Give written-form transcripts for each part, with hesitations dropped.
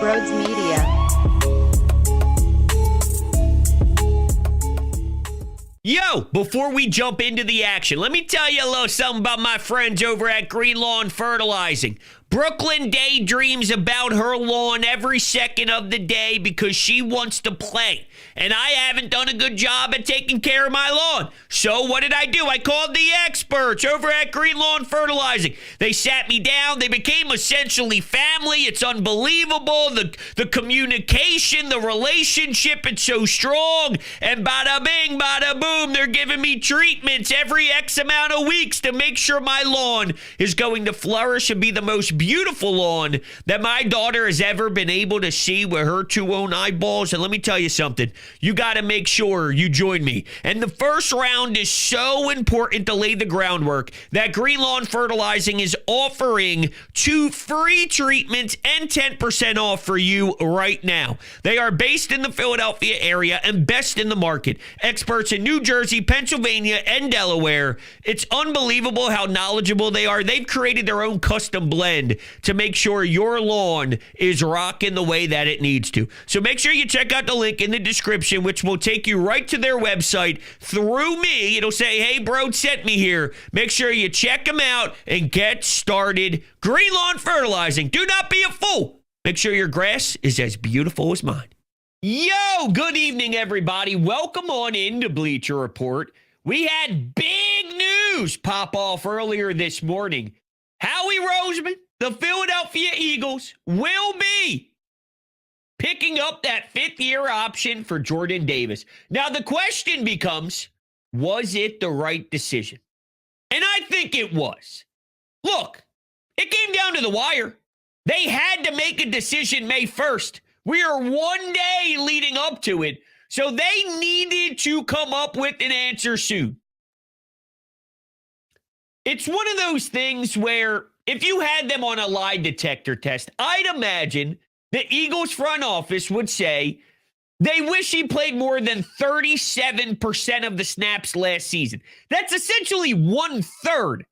Brodes Media. Yo, before we jump into the action, let me tell you a little something about my friends over at Green Lawn Fertilizing. Brooklyn daydreams about her lawn every second of the day because she wants to play. And I haven't done a good job at taking care of my lawn. So what did I do? I called the experts over at Green Lawn Fertilizing. They sat me down. They became essentially family. It's unbelievable. The communication, the relationship, it's so strong. And bada bing, bada boom, they're giving me treatments every X amount of weeks to make sure my lawn is going to flourish and be the most beautiful lawn that my daughter has ever been able to see with her two own eyeballs. And let me tell you something. You got to make sure you join me. And the first round is so important to lay the groundwork that Green Lawn Fertilizing is offering 2 free treatments and 10% off for you right now. They are based in the Philadelphia area and best in the market. Experts in New Jersey, Pennsylvania, and Delaware. It's unbelievable how knowledgeable they are. They've created their own custom blend to make sure your lawn is rocking the way that it needs to. So make sure you check out the link in the description, which will take you right to their website through me. It'll say, hey, Brodes sent me here. Make sure you check them out and get started. Green Lawn Fertilizing. Do not be a fool. Make sure your grass is as beautiful as mine. Yo, good evening, everybody. Welcome on into Bleacher Report. We had big news pop off earlier this morning. Howie Roseman, the Philadelphia Eagles, will be picking up that 5th-year option for Jordan Davis. Now, the question becomes, was it the right decision? And I think it was. Look, it came down to the wire. They had to make a decision May 1st. We are one day leading up to it, so they needed to come up with an answer soon. It's one of those things where if you had them on a lie detector test, I'd imagine the Eagles front office would say they wish he played more than 37% of the snaps last season. That's essentially 1/3.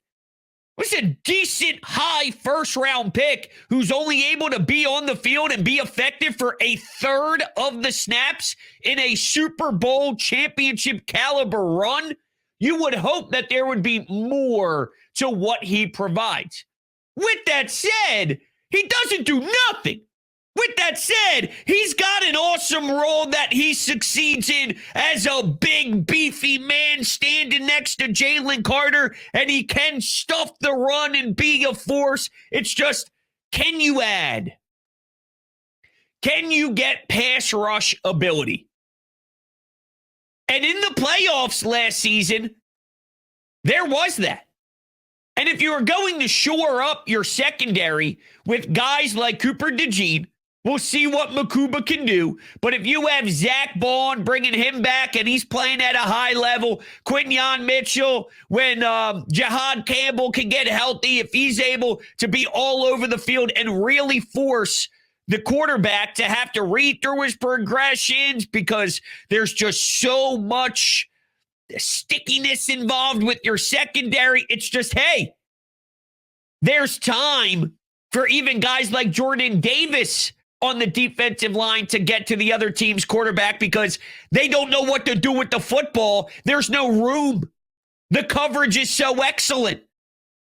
It's a decent high first-round pick who's only able to be on the field and be effective for 1/3 of the snaps in a Super Bowl championship caliber run. You would hope that there would be more to what he provides. With that said, he doesn't do nothing. With that said, he's got an awesome role that he succeeds in as a big, beefy man standing next to Jalen Carter, and he can stuff the run and be a force. It's just, can you add? Can you get pass rush ability? And in the playoffs last season, there was that. And if you are going to shore up your secondary with guys like Cooper DeJean, we'll see what Makuba can do. But if you have Zach Bond bringing him back and he's playing at a high level, Quinyon Mitchell, when Jahad Campbell can get healthy, if he's able to be all over the field and really force the quarterback to have to read through his progressions because there's just so much stickiness involved with your secondary. It's just, hey, there's time for even guys like Jordan Davis on the defensive line to get to the other team's quarterback because they don't know what to do with the football. There's no room. The coverage is so excellent.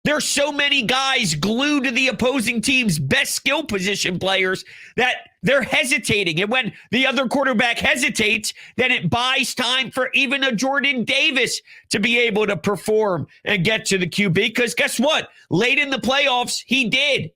There's so many guys glued to the opposing team's best skill position players that they're hesitating. And when the other quarterback hesitates, then it buys time for even a Jordan Davis to be able to perform and get to the QB. Because guess what? Late in the playoffs, he did.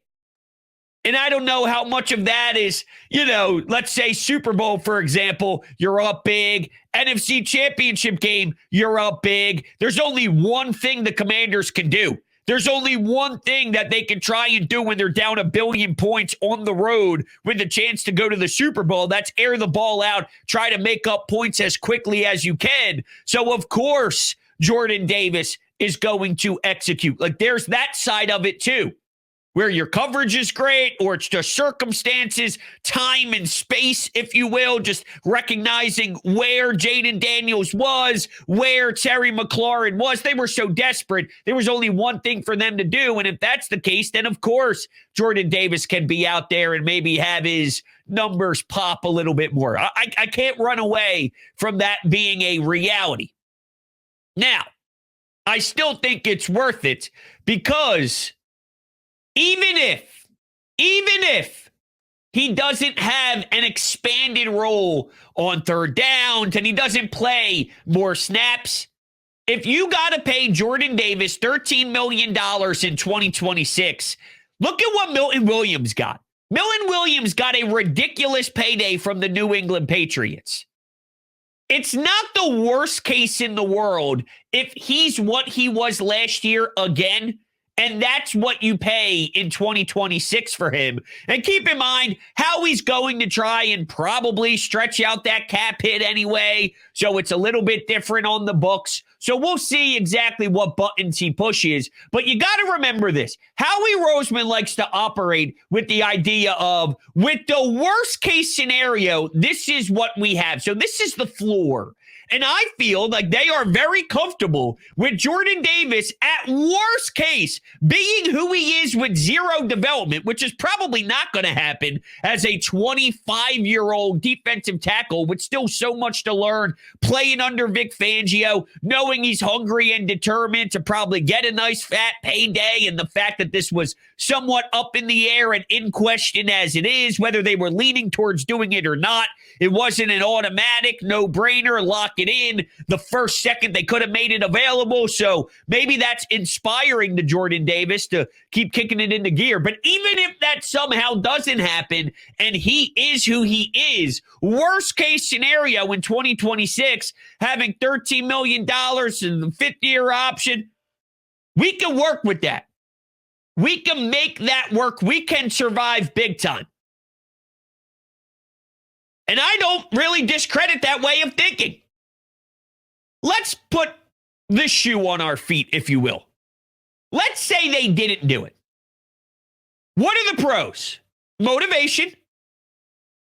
And I don't know how much of that is, let's say Super Bowl, for example, you're up big. NFC Championship game, you're up big. There's only one thing the Commanders can do. There's only one thing that they can try and do when they're down 1 billion points on the road with a chance to go to the Super Bowl. That's air the ball out, try to make up points as quickly as you can. So, of course, Jordan Davis is going to execute. Like, there's that side of it, too. where your coverage is great, or it's just circumstances, time and space, if you will, just recognizing where Jaden Daniels was, where Terry McLaurin was. They were so desperate. There was only one thing for them to do. And if that's the case, then of course, Jordan Davis can be out there and maybe have his numbers pop a little bit more. I can't run away from that being a reality. Now, I still think it's worth it because even if he doesn't have an expanded role on third downs and he doesn't play more snaps, if you got to pay Jordan Davis $13 million in 2026, look at what Milton Williams got. Milton Williams got a ridiculous payday from the New England Patriots. It's not the worst case in the world if he's what he was last year again, and that's what you pay in 2026 for him. And keep in mind how he's going to try and probably stretch out that cap hit anyway, so it's a little bit different on the books. So we'll see exactly what buttons he pushes. But you got to remember this. Howie Roseman likes to operate with the idea of, with the worst case scenario, this is what we have. So this is the floor. And I feel like they are very comfortable with Jordan Davis, at worst case, being who he is with zero development, which is probably not going to happen as a 25-year-old defensive tackle with still so much to learn, playing under Vic Fangio, knowing he's hungry and determined to probably get a nice fat payday, and the fact that this was somewhat up in the air and in question as it is, whether they were leaning towards doing it or not. It wasn't an automatic, no-brainer, lock it in the first second they could have made it available. So maybe that's inspiring to Jordan Davis to keep kicking it into gear. But even if that somehow doesn't happen and he is who he is, worst case scenario in 2026, having $13 million and the fifth-year option, we can work with that. We can make that work. We can survive big time. And I don't really discredit that way of thinking. Let's put the shoe on our feet, if you will. Let's say they didn't do it. What are the pros? Motivation,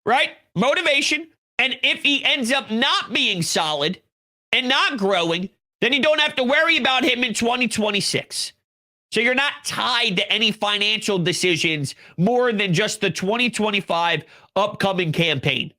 right? Motivation. And if he ends up not being solid and not growing, then you don't have to worry about him in 2026. So you're not tied to any financial decisions more than just the 2025 upcoming campaign.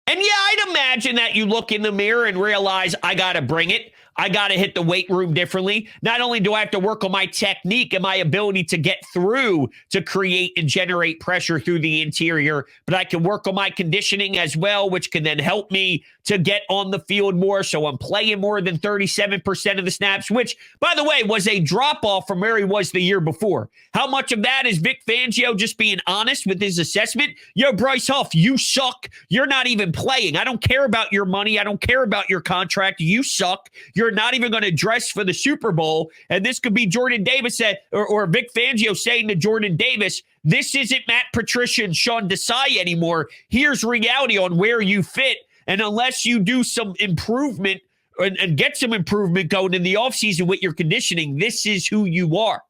And yeah, I'd imagine that you look in the mirror and realize, I got to bring it. I got to hit the weight room differently. Not only do I have to work on my technique and my ability to get through to create and generate pressure through the interior, but I can work on my conditioning as well, which can then help me to get on the field more. So I'm playing more than 37% of the snaps, which, by the way, was a drop-off from where he was the year before. How much of that is Vic Fangio just being honest with his assessment? Yo, Bryce Huff, you suck. You're not even playing. I don't care about your money. I don't care about your contract. You suck. You're not even going to dress for the Super Bowl. And this could be Jordan Davis or Vic Fangio saying to Jordan Davis, this isn't Matt Patricia and Sean Desai anymore. Here's reality on where you fit. And unless you do some improvement and get some improvement going in the offseason with your conditioning, this is who you are.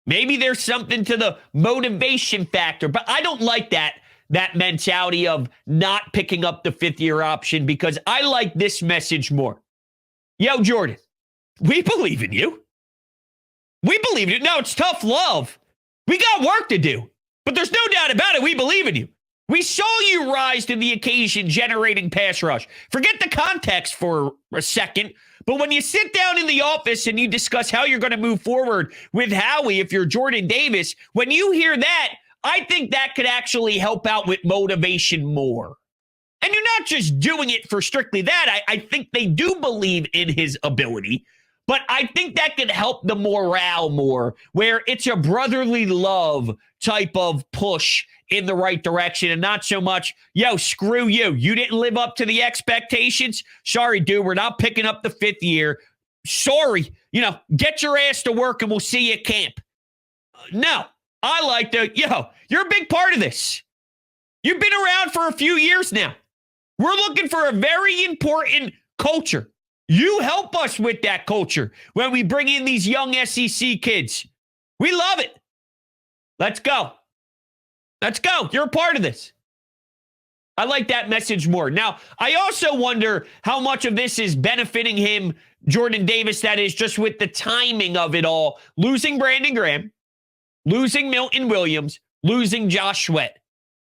Maybe there's something to the motivation factor, but I don't like that mentality of not picking up the fifth-year option, because I like this message more. Yo, Jordan, we believe in you. We believe in you. No, it's tough love. We got work to do, but there's no doubt about it. We believe in you. We saw you rise to the occasion generating pass rush. Forget the context for a second, but when you sit down in the office and you discuss how you're going to move forward with Howie, if you're Jordan Davis, when you hear that, I think that could actually help out with motivation more. And you're not just doing it for strictly that. I think they do believe in his ability, but I think that could help the morale more, where it's a brotherly love type of push in the right direction and not so much, yo, screw you. You didn't live up to the expectations. Sorry, dude, we're not picking up the fifth year. Sorry, get your ass to work and we'll see you at camp. No. I like you're a big part of this. You've been around for a few years now. We're looking for a very important culture. You help us with that culture when we bring in these young SEC kids. We love it. Let's go. Let's go. You're a part of this. I like that message more. Now, I also wonder how much of this is benefiting him, Jordan Davis, that is just with the timing of it all. Losing Brandon Graham, losing Milton Williams, losing Josh Sweat.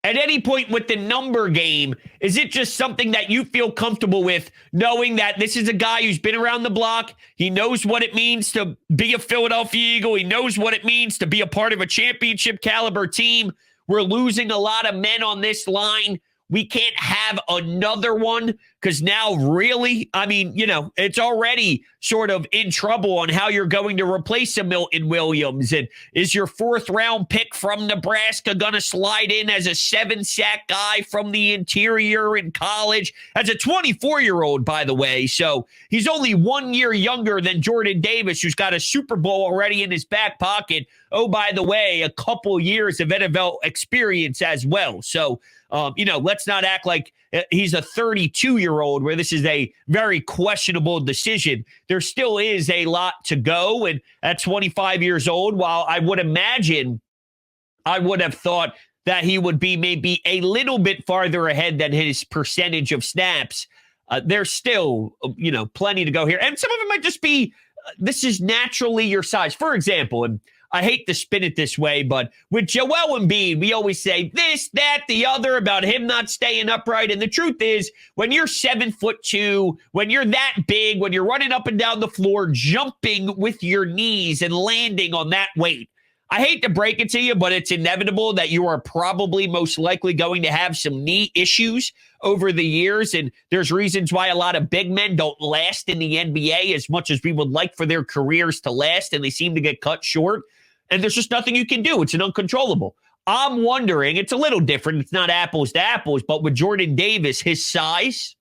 At any point with the number game, is it just something that you feel comfortable with, knowing that this is a guy who's been around the block? He knows what it means to be a Philadelphia Eagle. He knows what it means to be a part of a championship caliber team. We're losing a lot of men on this line. We can't have another one because now really, I mean, it's already sort of in trouble on how you're going to replace a Milton Williams. And is your 4th round pick from Nebraska going to slide in as a 7-sack guy from the interior in college? As a 24-year-old, by the way. So he's only 1 year younger than Jordan Davis, who's got a Super Bowl already in his back pocket. Oh, by the way, a couple years of NFL experience as well. So, let's not act like he's a 32-year-old where this is a very questionable decision. There still is a lot to go. And at 25 years old, while I would imagine I would have thought that he would be maybe a little bit farther ahead than his percentage of snaps, there's still, plenty to go here. And some of it might just be, this is naturally your size. For example, and I hate to spin it this way, but with Joel Embiid, we always say this, that, the other about him not staying upright. And the truth is, when you're 7'2", when you're that big, when you're running up and down the floor, jumping with your knees and landing on that weight, I hate to break it to you, but it's inevitable that you are probably most likely going to have some knee issues over the years. And there's reasons why a lot of big men don't last in the NBA as much as we would like for their careers to last, and they seem to get cut short. And there's just nothing you can do. It's an uncontrollable. I'm wondering, it's a little different. It's not apples to apples, but with Jordan Davis, his size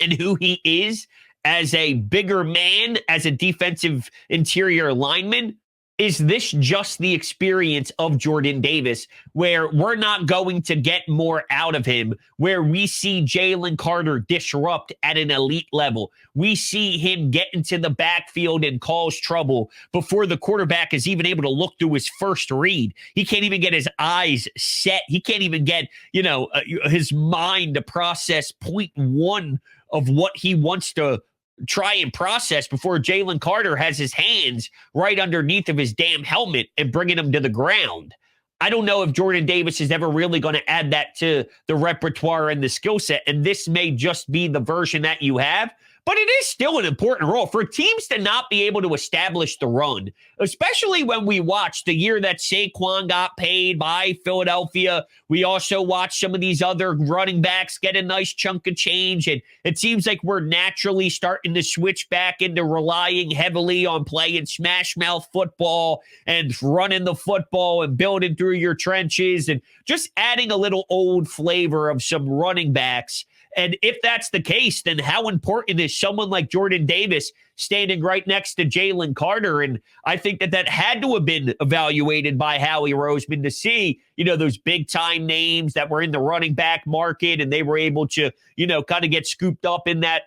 and who he is as a bigger man, as a defensive interior lineman, is this just the experience of Jordan Davis where we're not going to get more out of him, where we see Jalen Carter disrupt at an elite level? We see him get into the backfield and cause trouble before the quarterback is even able to look through his first read. He can't even get his eyes set. He can't even get, his mind to process 0.1 of what he wants to try and process before Jalen Carter has his hands right underneath of his damn helmet and bringing him to the ground. I don't know if Jordan Davis is ever really going to add that to the repertoire and the skill set, and this may just be the version that you have. But it is still an important role for teams to not be able to establish the run, especially when we watch the year that Saquon got paid by Philadelphia. We also watch some of these other running backs get a nice chunk of change, and it seems like we're naturally starting to switch back into relying heavily on playing smash mouth football and running the football and building through your trenches and just adding a little old flavor of some running backs. And if that's the case, then how important is someone like Jordan Davis standing right next to Jalen Carter? And I think that had to have been evaluated by Howie Roseman to see, those big time names that were in the running back market, and they were able to, kind of get scooped up in that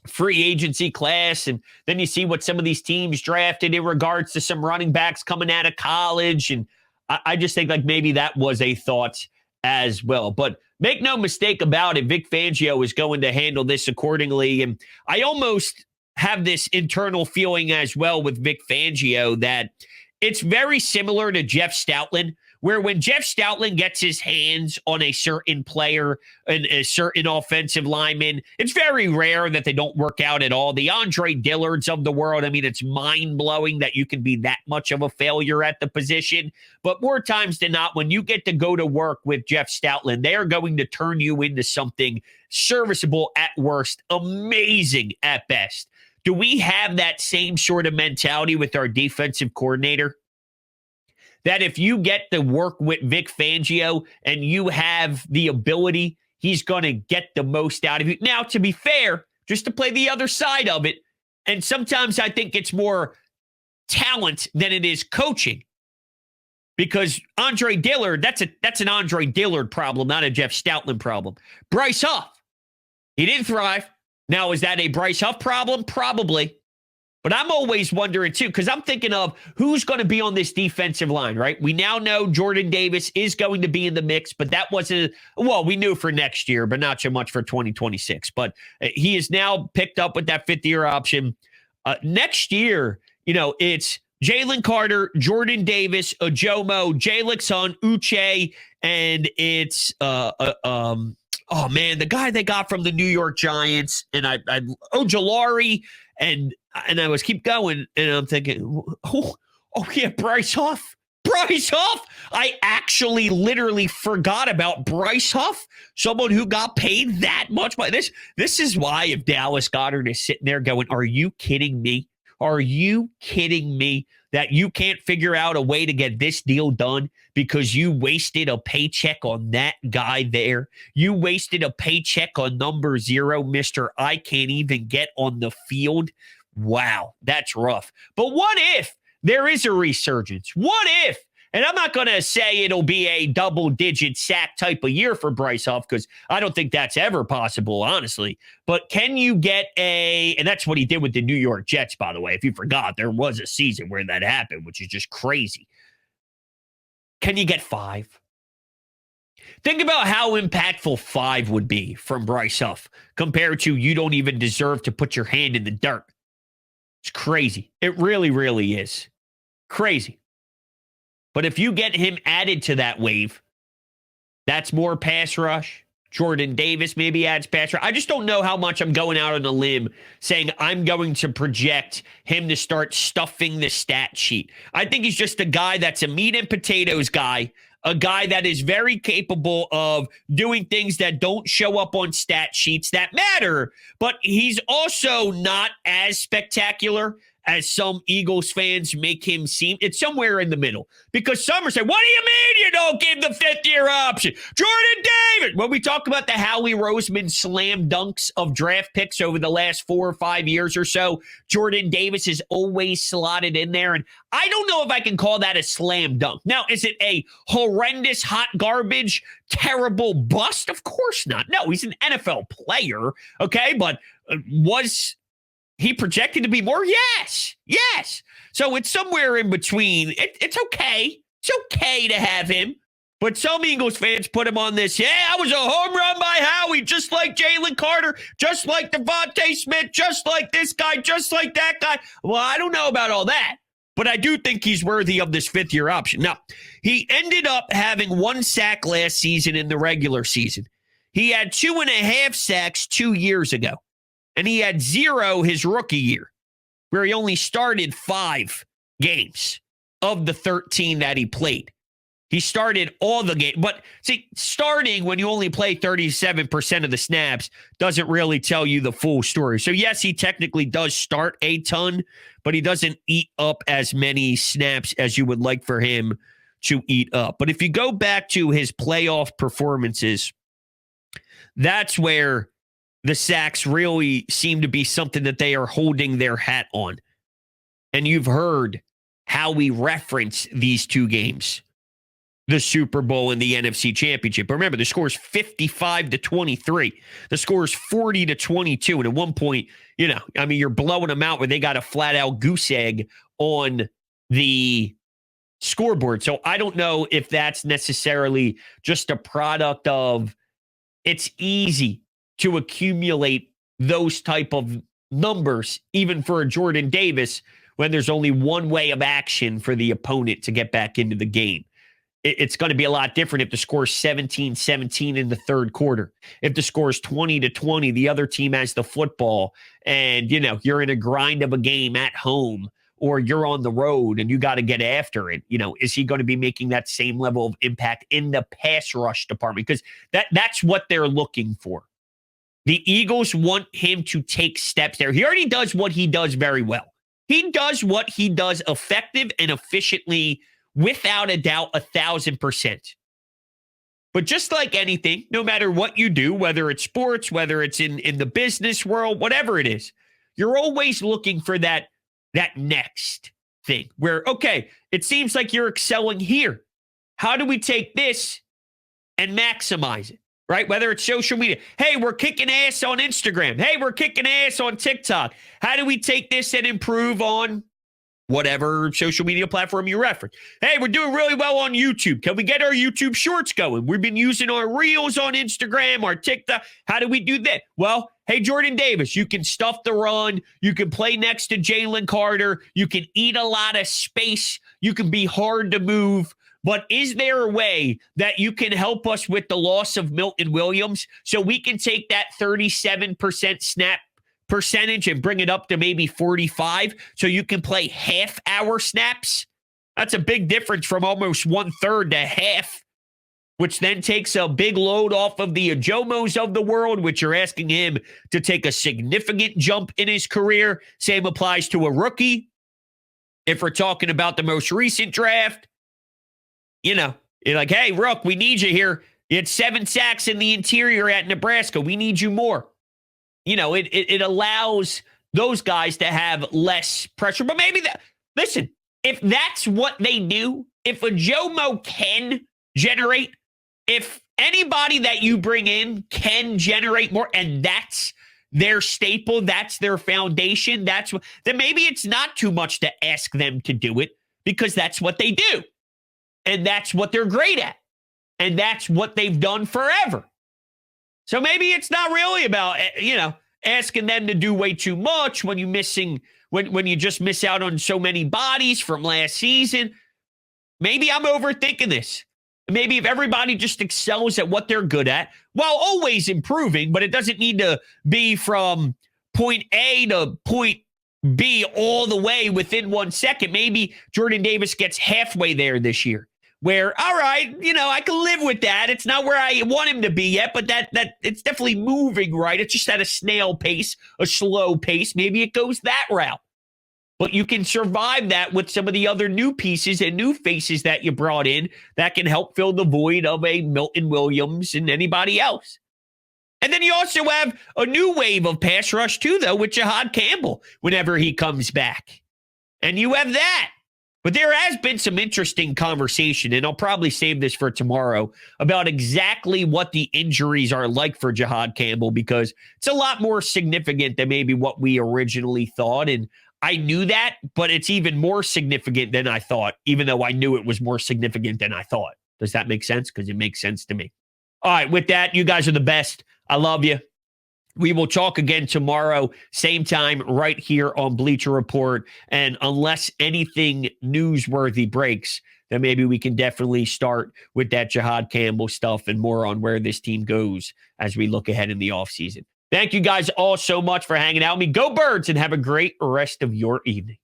free agency class. And then you see what some of these teams drafted in regards to some running backs coming out of college. And I just think like maybe that was a thought as well. But make no mistake about it, Vic Fangio is going to handle this accordingly. And I almost have this internal feeling as well with Vic Fangio that it's very similar to Jeff Stoutland, where when Jeff Stoutland gets his hands on a certain player and a certain offensive lineman, it's very rare that they don't work out at all. The Andre Dillards of the world, I mean, it's mind-blowing that you can be that much of a failure at the position. But more times than not, when you get to go to work with Jeff Stoutland, they are going to turn you into something serviceable at worst, amazing at best. Do we have that same sort of mentality with our defensive coordinator? That if you get to work with Vic Fangio and you have the ability, he's going to get the most out of you. Now, to be fair, just to play the other side of it, and sometimes I think it's more talent than it is coaching. Because Andre Dillard, that's an Andre Dillard problem, not a Jeff Stoutland problem. Bryce Huff, he didn't thrive. Now, is that a Bryce Huff problem? Probably. But I'm always wondering, too, because I'm thinking of who's going to be on this defensive line, right? We now know Jordan Davis is going to be in the mix, but that wasn't, well, we knew for next year, but not so much for 2026. But he is now picked up with that fifth-year option. Next year, it's Jalen Carter, Jordan Davis, Ajomo, Jalix Hunt, Uche, and it's oh man, the guy they got from the New York Giants, and Ojulari, and I was keep going, and I'm thinking, oh yeah, Bryce Huff. Bryce Huff. I actually literally forgot about Bryce Huff, someone who got paid that much. But this is why if Dallas Goedert is sitting there going, are you kidding me? Are you kidding me that you can't figure out a way to get this deal done because you wasted a paycheck on that guy there? You wasted a paycheck on number 0, Mr. I can't even get on the field. Wow, that's rough. But what if there is a resurgence? What if? And I'm not going to say it'll be a double-digit sack type of year for Bryce Huff because I don't think that's ever possible, honestly. But can you get and that's what he did with the New York Jets, by the way. If you forgot, there was a season where that happened, which is just crazy. Can you get 5? Think about how impactful 5 would be from Bryce Huff compared to you don't even deserve to put your hand in the dirt. It's crazy. It really, really is. Crazy. But if you get him added to that wave, that's more pass rush. Jordan Davis maybe adds pass rush. I just don't know how much I'm going out on a limb saying I'm going to project him to start stuffing the stat sheet. I think he's just a guy that's a meat and potatoes guy, a guy that is very capable of doing things that don't show up on stat sheets that matter, but he's also not as spectacular as some Eagles fans make him seem. It's somewhere in the middle. Because some are saying, what do you mean you don't give the fifth-year option? Jordan Davis! When we talk about the Howie Roseman slam dunks of draft picks over the last 4 or 5 years or so, Jordan Davis is always slotted in there. And I don't know if I can call that a slam dunk. Now, is it a horrendous, hot garbage, terrible bust? Of course not. No, he's an NFL player, okay? But was he projected to be more? Yes. So it's somewhere in between. It's okay. It's okay to have him. But some Eagles fans put him on this. Yeah, I was a home run by Howie, just like Jalen Carter, just like Devontae Smith, just like this guy, just like that guy. Well, I don't know about all that, but I do think he's worthy of this fifth-year option. Now, he ended up having 1 sack last season in the regular season. He had 2.5 sacks 2 years ago. And he had 0 his rookie year, where he only started 5 games of the 13 that he played. He started all the games. But see, starting when you only play 37% of the snaps doesn't really tell you the full story. So yes, he technically does start a ton, but he doesn't eat up as many snaps as you would like for him to eat up. But if you go back to his playoff performances, that's where the sacks really seem to be something that they are holding their hat on. And you've heard how we reference these 2 games, the Super Bowl and the NFC Championship. But remember, the score is 55-23. The score is 40-22. And at one point, you're blowing them out where they got a flat-out goose egg on the scoreboard. So I don't know if that's necessarily just a product of it's easy to accumulate those type of numbers, even for a Jordan Davis, when there's only one way of action for the opponent to get back into the game. It's going to be a lot different if the score is 17-17 in the third quarter. If the score is 20-20, the other team has the football, and you're in a grind of a game at home, or you're on the road and you got to get after it. Is he going to be making that same level of impact in the pass rush department? Because that's what they're looking for. The Eagles want him to take steps there. He already does what he does very well. He does what he does effective and efficiently, without a doubt, 1,000%. But just like anything, no matter what you do, whether it's sports, whether it's in the business world, whatever it is, you're always looking for that next thing where, okay, it seems like you're excelling here. How do we take this and maximize it? right? Whether it's social media. Hey, we're kicking ass on Instagram. Hey, we're kicking ass on TikTok. How do we take this and improve on whatever social media platform you reference? Hey, we're doing really well on YouTube. Can we get our YouTube shorts going? We've been using our reels on Instagram, our TikTok. How do we do that? Well, hey, Jordan Davis, you can stuff the run. You can play next to Jalen Carter. You can eat a lot of space. You can be hard to move. But is there a way that you can help us with the loss of Milton Williams so we can take that 37% snap percentage and bring it up to maybe 45 so you can play half hour snaps? That's a big difference from almost 1/3 to half, which then takes a big load off of the Ajomos of the world, which are asking him to take a significant jump in his career. Same applies to a rookie. If we're talking about the most recent draft, you know, you're like, hey, Rook, we need you here. You had 7 sacks in the interior at Nebraska. We need you more. You know, it allows those guys to have less pressure. But maybe listen, if that's what they do, if a Jomo can generate, if anybody that you bring in can generate more, and that's their staple, that's their foundation, then maybe it's not too much to ask them to do it, because that's what they do. And that's what they're great at. And that's what they've done forever. So maybe it's not really about, asking them to do way too much when you just miss out on so many bodies from last season. Maybe I'm overthinking this. Maybe if everybody just excels at what they're good at, while always improving, but it doesn't need to be from point A to point B all the way within 1 second. Maybe Jordan Davis gets halfway there this year, where, all right, I can live with that. It's not where I want him to be yet, but that it's definitely moving right. It's just at a snail pace, a slow pace. Maybe it goes that route. But you can survive that with some of the other new pieces and new faces that you brought in that can help fill the void of a Milton Williams and anybody else. And then you also have a new wave of pass rush too, though, with Jahad Campbell whenever he comes back. And you have that. But there has been some interesting conversation, and I'll probably save this for tomorrow, about exactly what the injuries are like for Jahad Campbell, because it's a lot more significant than maybe what we originally thought. And I knew that, but it's even more significant than I thought, even though I knew it was more significant than I thought. Does that make sense? Because it makes sense to me. All right, with that, you guys are the best. I love you. We will talk again tomorrow, same time, right here on Bleacher Report. And unless anything newsworthy breaks, then maybe we can definitely start with that Jahad Campbell stuff and more on where this team goes as we look ahead in the offseason. Thank you guys all so much for hanging out with me. Go Birds, and have a great rest of your evening.